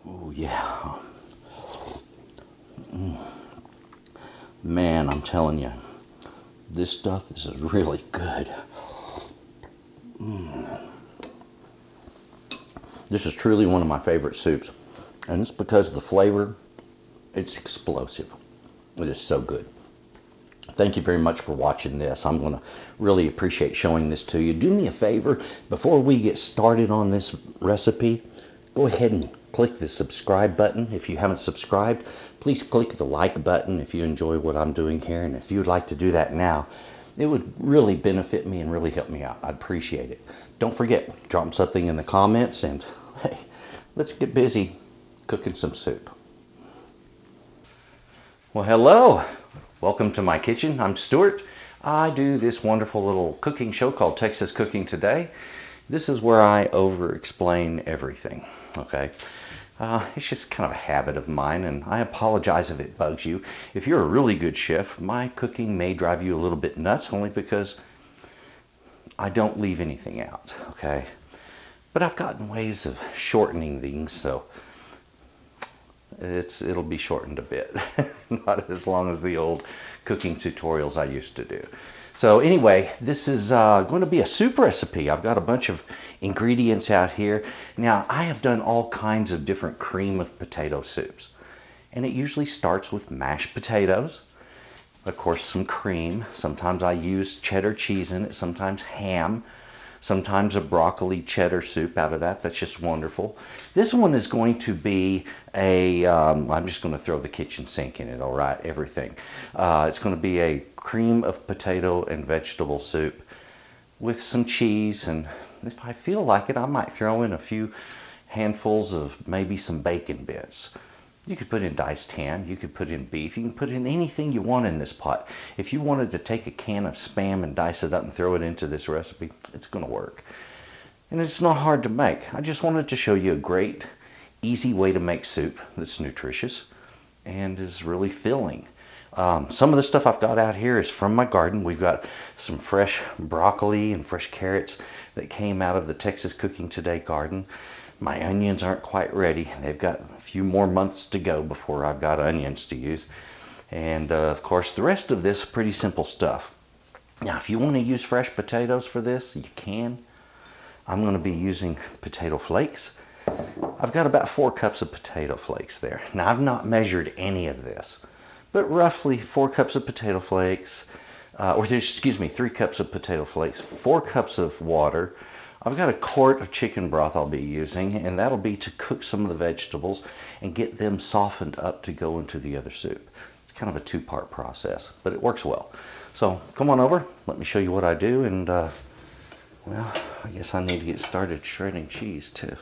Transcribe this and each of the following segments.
Oh yeah. Man, I'm telling you, this stuff is really good. This is truly one of my favorite soups. And it's because of the flavor, it's explosive. It is so good. Thank you very much for watching this. I'm going to really appreciate showing this to you. Do me a favor, before we get started on this recipe, go ahead and click the subscribe button. If you haven't subscribed, please click the like button if you enjoy what I'm doing here. And if you'd like to do that now, it would really benefit me and really help me out. I'd appreciate it. Don't forget, drop something in the comments, and hey, let's get busy cooking some soup. Well, hello. Welcome to my kitchen. I'm Stuart. I do this wonderful little cooking show called Texas Cooking Today. This is where I over-explain everything, okay? It's just kind of a habit of mine, and I apologize if it bugs you. If you're a really good chef, my cooking may drive you a little bit nuts, only because I don't leave anything out, okay? But I've gotten ways of shortening things, so it'll be shortened a bit. Not as long as the old cooking tutorials I used to do. So anyway, this is going to be a soup recipe. I've got a bunch of ingredients out here. Now, I have done all kinds of different cream of potato soups. And it usually starts with mashed potatoes, of course some cream. Sometimes I use cheddar cheese in it, sometimes ham. Sometimes a broccoli cheddar soup out of that. That's just wonderful. This one is going to be I'm just going to throw the kitchen sink in it, all right, everything. It's going to be a cream of potato and vegetable soup with some cheese, and if I feel like it, I might throw in a few handfuls of maybe some bacon bits. You could put in diced ham, you could put in beef, you can put in anything you want in this pot. If you wanted to take a can of Spam and dice it up and throw it into this recipe, it's going to work. And it's not hard to make. I just wanted to show you a great, easy way to make soup that's nutritious and is really filling. Some of the stuff I've got out here is from my garden. We've got some fresh broccoli and fresh carrots that came out of the Texas Cooking Today garden. My onions aren't quite ready. They've got a few more months to go before I've got onions to use. And of course, the rest of this is pretty simple stuff. Now, if you want to use fresh potatoes for this, you can. I'm going to be using potato flakes. I've got about 4 cups of potato flakes there. Now, I've not measured any of this, but roughly 4 cups of potato flakes, 3 cups of potato flakes, 4 cups of water. I've got a quart of chicken broth I'll be using, and that'll be to cook some of the vegetables and get them softened up to go into the other soup. It's kind of a 2-part process, but it works well. So come on over, let me show you what I do, and well, I guess I need to get started shredding cheese too.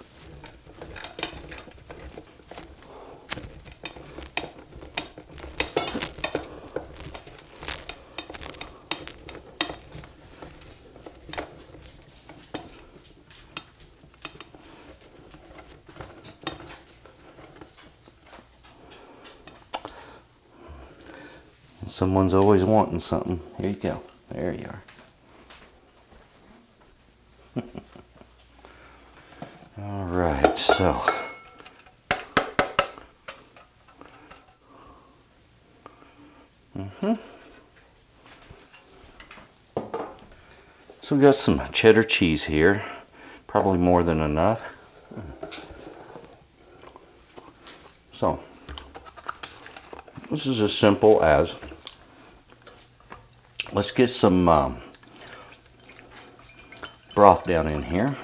Someone's always wanting something. Here you go. There you are. All right, so so we got some cheddar cheese here, probably more than enough. So this is as simple as, let's get some broth down in here.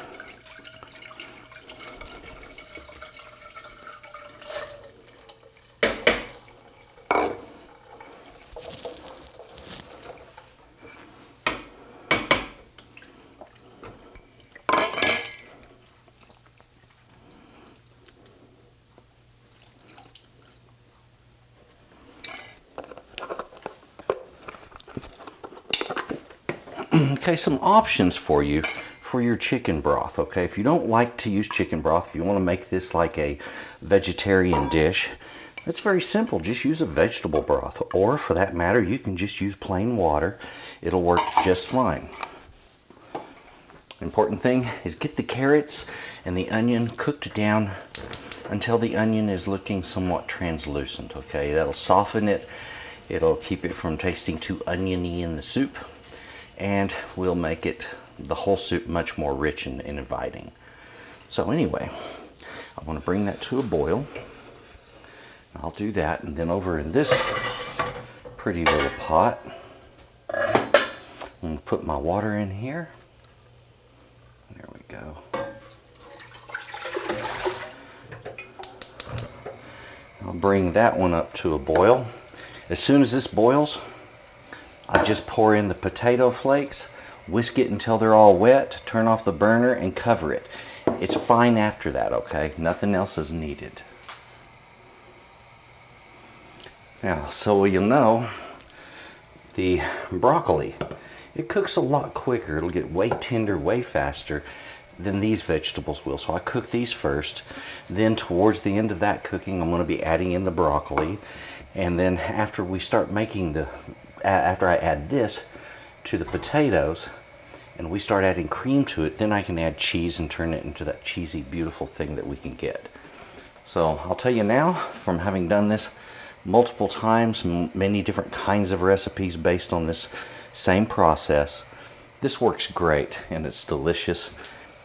Okay, some options for you for your chicken broth. Okay, if you don't like to use chicken broth, if you want to make this like a vegetarian dish, it's very simple. Just use a vegetable broth, or for that matter, you can just use plain water. It'll work just fine. Important thing is get the carrots and the onion cooked down until the onion is looking somewhat translucent, okay? That'll soften it. It'll keep it from tasting too oniony in the soup, and will make it, the whole soup, much more rich and inviting. So anyway, I want to bring that to a boil. I'll do that, and then over in this pretty little pot, I'm going to put my water in here. There we go. I'll bring that one up to a boil. As soon as this boils, I just pour in the potato flakes, whisk it until they're all wet, turn off the burner, and cover it. It's fine after that, okay? Nothing else is needed. Now, so you'll know, the broccoli, it cooks a lot quicker. It'll get way tender, way faster than these vegetables will. So I cook these first. Then towards the end of that cooking, I'm going to be adding in the broccoli. And then after we start making after I add this to the potatoes, and we start adding cream to it, then I can add cheese and turn it into that cheesy, beautiful thing that we can get. So I'll tell you now, from having done this multiple times, many different kinds of recipes based on this same process, this works great and it's delicious,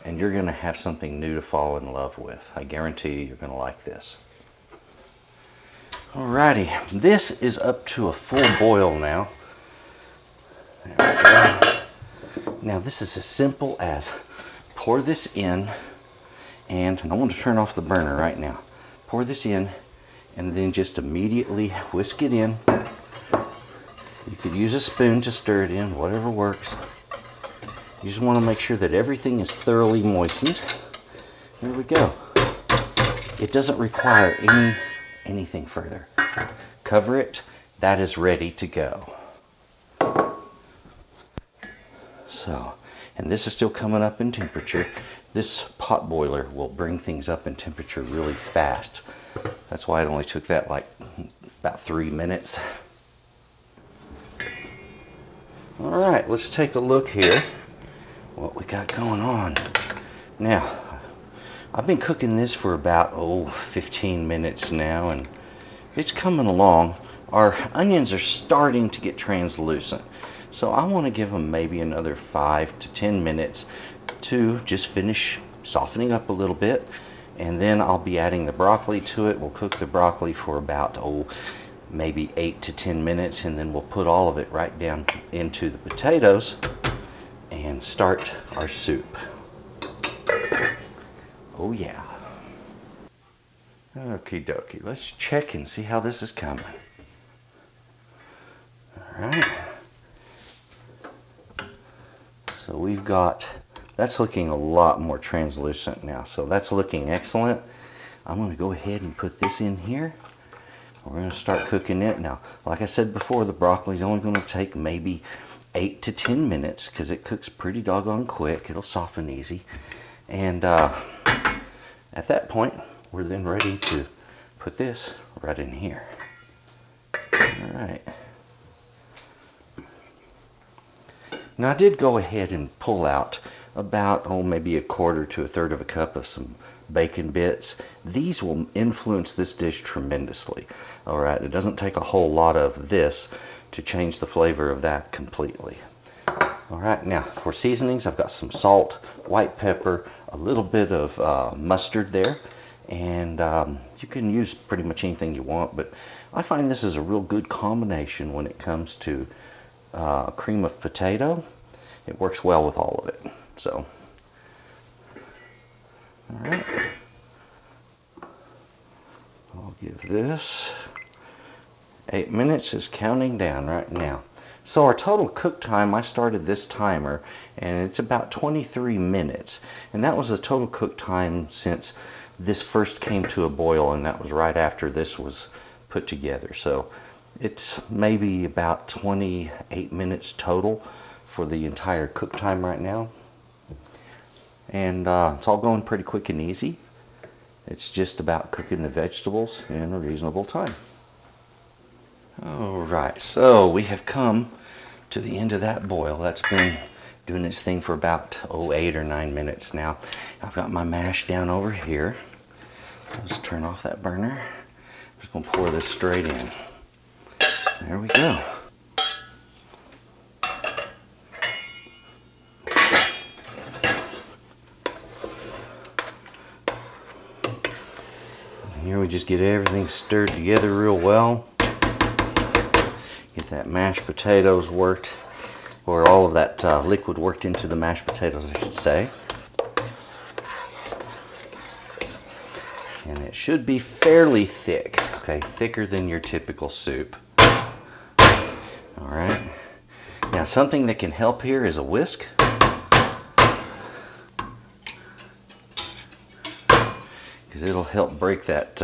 and you're going to have something new to fall in love with. I guarantee you, you're going to like this. Alrighty, this is up to a full boil now. There we go. Now this is as simple as pour this in, and I want to turn off the burner right now. Pour this in, and then just immediately whisk it in. You could use a spoon to stir it in, whatever works. You just want to make sure that everything is thoroughly moistened. There we go. It doesn't require anything further. Cover it. That is ready to go. So, and this is still coming up in temperature. This pot boiler will bring things up in temperature really fast. That's why it only took that like about 3 minutes. All right, let's take a look here what we got going on. Now, I've been cooking this for about 15 minutes now, and it's coming along. Our onions are starting to get translucent, so I want to give them maybe another 5 to 10 minutes to just finish softening up a little bit, and then I'll be adding the broccoli to it. We'll cook the broccoli for about maybe 8 to 10 minutes, and then we'll put all of it right down into the potatoes and start our soup. Oh yeah. Okie dokie, let's check and see how this is coming. Alright. So we've got, that's looking a lot more translucent now, so that's looking excellent. I'm going to go ahead and put this in here. We're going to start cooking it. Now, like I said before, the broccoli is only going to take maybe 8 to 10 minutes because it cooks pretty doggone quick. It'll soften easy. And at that point, we're then ready to put this right in here. All right. Now I did go ahead and pull out about, maybe 1/4 to 1/3 of a cup of some bacon bits. These will influence this dish tremendously. All right, it doesn't take a whole lot of this to change the flavor of that completely. All right, now for seasonings, I've got some salt, white pepper, a little bit of mustard there, and you can use pretty much anything you want, but I find this is a real good combination when it comes to cream of potato. It works well with all of it. So, all right, I'll give this 8 minutes is counting down right now. So our total cook time, I started this timer, and it's about 23 minutes, and that was the total cook time since this first came to a boil, and that was right after this was put together. So it's maybe about 28 minutes total for the entire cook time right now. And it's all going pretty quick and easy. It's just about cooking the vegetables in a reasonable time. Alright, so we have come to the end of that boil. That's been doing its thing for about 8 or 9 minutes now. I've got my mash down over here. Let's turn off that burner. I'm just gonna pour this straight in. There we go. Here we just get everything stirred together real well. Get that mashed potatoes worked, or all of that liquid worked into the mashed potatoes, I should say. And it should be fairly thick, okay, thicker than your typical soup. All right. Now something that can help here is a whisk. Because it'll help break that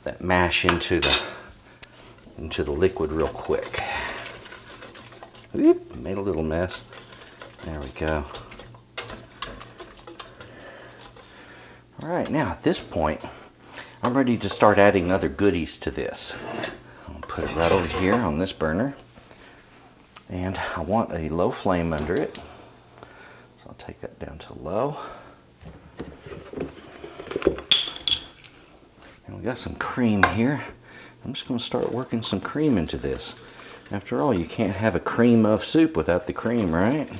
that mash into the liquid real quick. Oop, made a little mess. There we go. All right, now at this point, I'm ready to start adding other goodies to this. I'll put it right over here on this burner. And I want a low flame under it. So I'll take that down to low. And we got some cream here. I'm just going to start working some cream into this. After all, you can't have a cream of soup without the cream, right?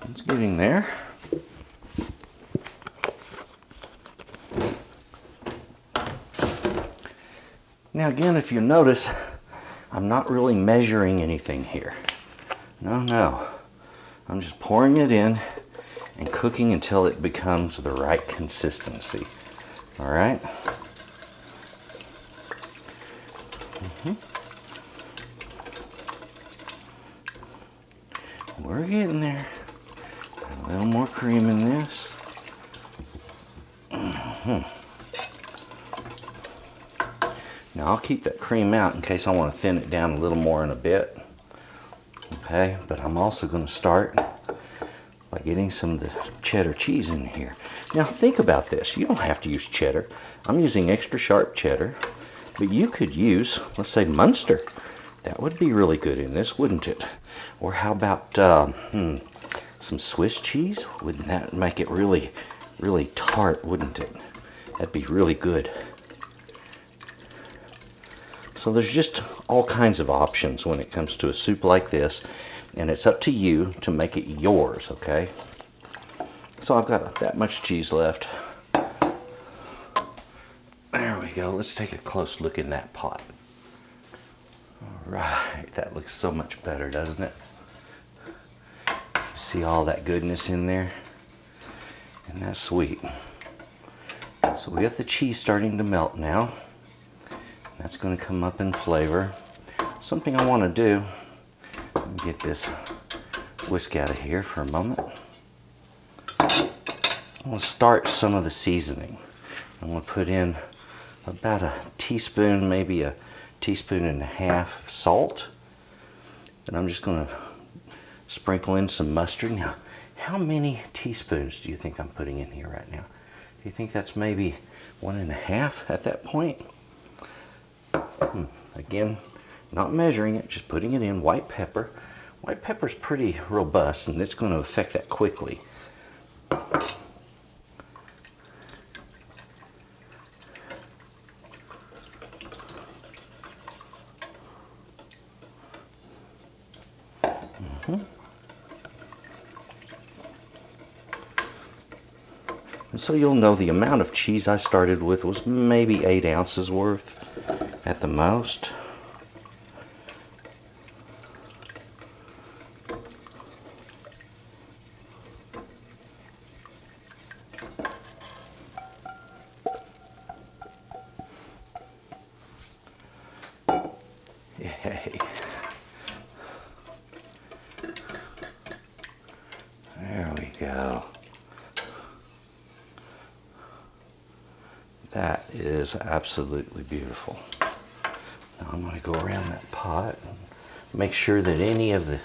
It's getting there. Now again, if you notice, I'm not really measuring anything here. No. I'm just pouring it in and cooking until it becomes the right consistency. All right? We're getting there. A little more cream in this. Now I'll keep that cream out in case I want to thin it down a little more in a bit. Okay, but I'm also going to start by getting some of the cheddar cheese in here. Now think about this. You don't have to use cheddar. I'm using extra sharp cheddar, but you could use, let's say, Munster. That would be really good in this, wouldn't it? Or how about some Swiss cheese? Wouldn't that make it really, really tart, wouldn't it? That'd be really good. So there's just all kinds of options when it comes to a soup like this, and it's up to you to make it yours, okay? So I've got that much cheese left. There we go. Let's take a close look in that pot. All right, that looks so much better, doesn't it? See all that goodness in there? And that's sweet. So we got the cheese starting to melt now. That's going to come up in flavor. Something I want to do, let me get this whisk out of here for a moment. I'm going to start some of the seasoning. I'm going to put in about a teaspoon, maybe a teaspoon and a half of salt. And I'm just going to sprinkle in some mustard. Now, how many teaspoons do you think I'm putting in here right now? Do you think that's maybe 1.5 at that point? Again, not measuring it, just putting it in. White pepper. White pepper's pretty robust, and it's going to affect that quickly. And so you'll know the amount of cheese I started with was maybe 8 ounces worth at the most. Yay. There we go. That is absolutely beautiful. Now I'm going to go around that pot and make sure that any of the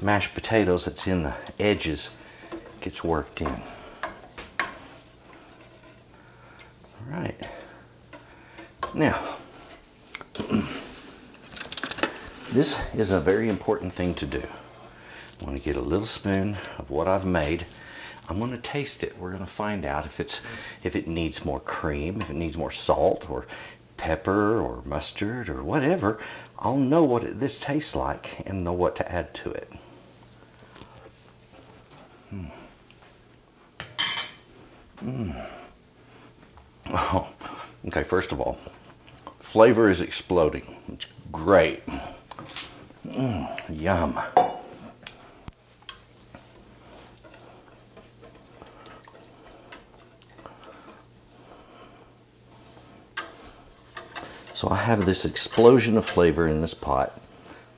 mashed potatoes that's in the edges gets worked in. All right. Now, this is a very important thing to do. I'm going to get a little spoon of what I've made. I'm going to taste it. We're going to find out if it needs more cream, if it needs more salt or pepper or mustard or whatever. I'll know what this tastes like and know what to add to it. Oh, okay, first of all, flavor is exploding. It's great. Yum. So I have this explosion of flavor in this pot.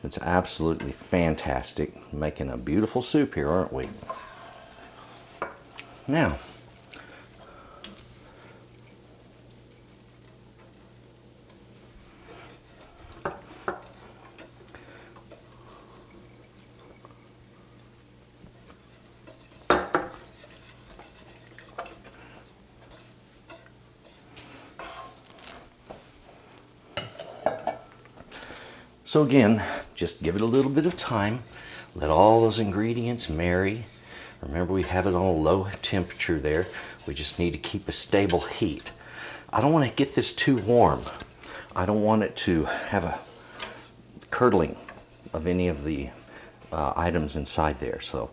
It's absolutely fantastic. Making a beautiful soup here, aren't we? Now, so again, just give it a little bit of time. Let all those ingredients marry. Remember, we have it on a low temperature there. We just need to keep a stable heat. I don't want to get this too warm. I don't want it to have a curdling of any of the items inside there. So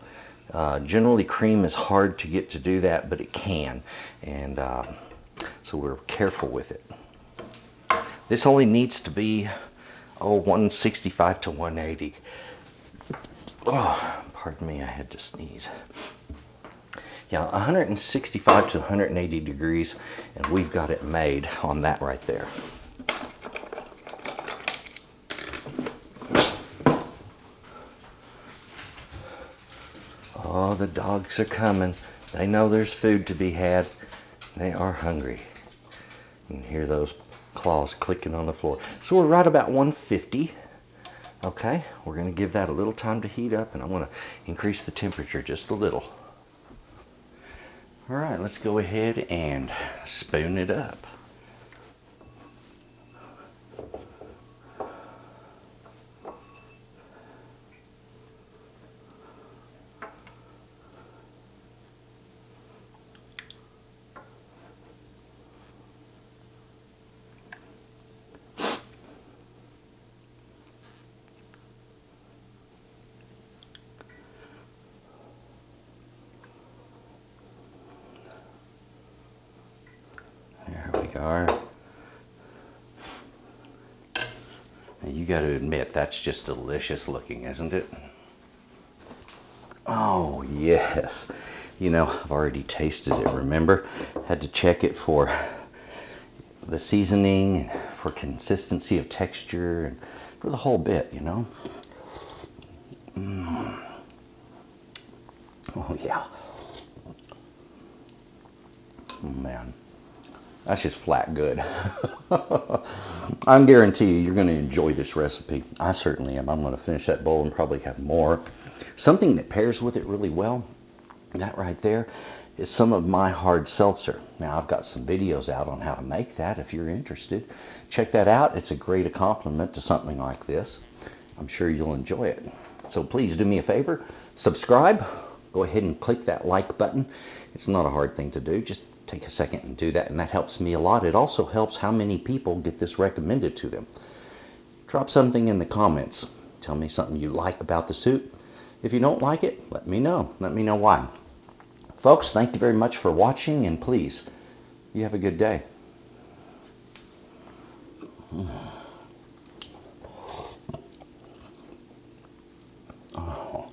generally cream is hard to get to do that, but it can. And so we're careful with it. This only needs to be 165 to 180. Oh, pardon me, I had to sneeze. Yeah, 165 to 180 degrees, and we've got it made on that right there. Oh, the dogs are coming. They know there's food to be had. They are hungry. You can hear those claws clicking on the floor. So we're right about 150. Okay, we're going to give that a little time to heat up, and I'm going to increase the temperature just a little. All right, let's go ahead and spoon it up. Are. You got to admit, that's just delicious looking, isn't it? Oh, yes. You know, I've already tasted it, remember? Had to check it for the seasoning, for consistency of texture, and for the whole bit, you know? Oh, yeah. Oh, man. That's just flat good. I guarantee you, you're going to enjoy this recipe. I certainly am. I'm going to finish that bowl and probably have more. Something that pairs with it really well, that right there, is some of my hard seltzer. Now, I've got some videos out on how to make that if you're interested. Check that out. It's a great accompaniment to something like this. I'm sure you'll enjoy it. So please do me a favor, subscribe. Go ahead and click that like button. It's not a hard thing to do. Just take a second and do that, and that helps me a lot. It also helps how many people get this recommended to them. Drop something in the comments. Tell me something you like about the soup. If you don't like it, let me know. Let me know why. Folks, thank you very much for watching, and please, you have a good day. Oh.